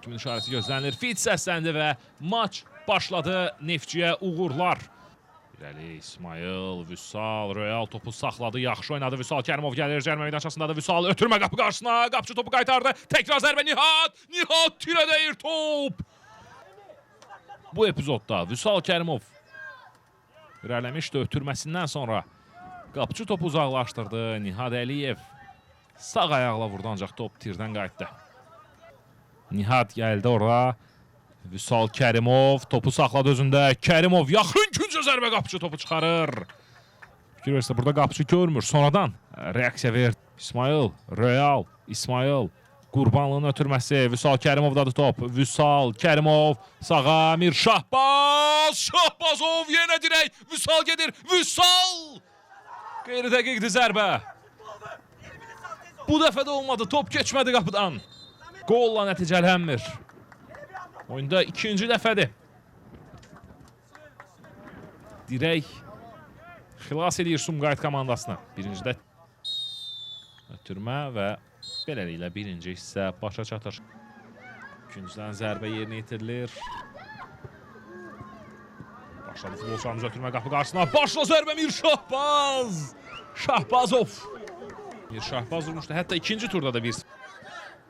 Hakimin işarəsi gözlənilir. Fit səsləndi və maç başladı. Neftçiyə uğurlar. İrəli İsmail, Vüsal, Royal topu saxladı, yaxşı oynadı. Vüsal Kərimov gəlir, cərmə meydançasındadır. Vüsal ötürmə qapı qarşısına, qapıcı topu qaytardı. Təkrar zərbə Nihat, Nihat tirə deyir top. Bu epizodda Vüsal Kərimov irələmişdi, ötürməsindən sonra qapıcı topu uzaqlaşdırdı. Nihat Əliyev sağ ayaqla vurdu, ancaq top tirdən qayıtdı. Nihat gəldi orada. Vüsal Kərimov topu saxladı özündə. Kərimov yaxın küncə zərbə, qapıcı topu çıxarır. Fikir verirsə, burada qapıcı görmür. Sonradan reaksiya verdi. İsmail, Royal, İsmail. Qurbanlığın ötürməsi. Vüsal Kərimovdadır top. Vüsal Kərimov sağa. Mir Şahbaz. Şahbazov yenə dirək. Vüsal gedir. Vüsal. Qeyri-dəqiqdir zərbə. Bu dəfə də olmadı. Top keçmədi qapıdan. Qolla nəticələnmir. Oyunda ikinci dəfədir. Dirək xilas edir Sumqayıt komandasına. Birincidə ötürmə və beləliklə birinci hissə başa çatır. İkinciden zərbə yerinə yetirilir. Başladı futbolçularımız ötürmə qapı qarşısına. Başla zərbə Mir Şahbaz. Şahbazov. Mir Şahbaz vurmuşdu. Hətta ikinci turda da bir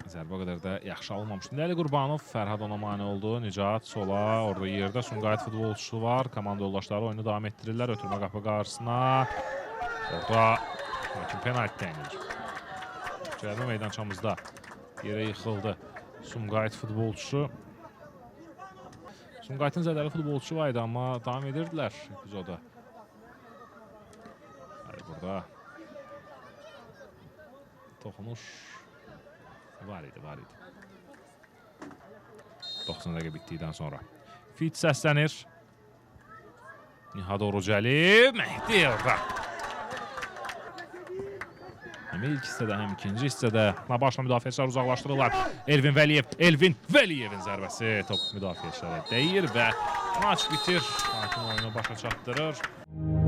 zərbə o qədər də yaxşı alınmamışdı. Nəli Qurbanov, Fərhad ona mane oldu. Nicat sola, orada yerdə Sumqayıt futbolçusu var. Komanda yoldaşları oyunu davam etdirirlər. Ötürmə qapı qarşısına. Orada hakim penalti təyin edir. Cərimə meydançamızda yerə yıxıldı Sumqayıt futbolçusu. Sumqayıtın zədəli futbolçusu var idi, amma davam edirdilər epizoda. Burada toxunuş var idi. 90 dəqiqə bitdikdən sonra. Fit səslənir. Nihat Orucəli, Mehdi orada. Həm ilk hissədə, həm ikinci hissədə başla müdafiəçilər uzaqlaşdırırlar. Elvin Vəliyevin zərbəsi top müdafiəçilərə deyir və maç bitir. Hakim oyunu başa çatdırır.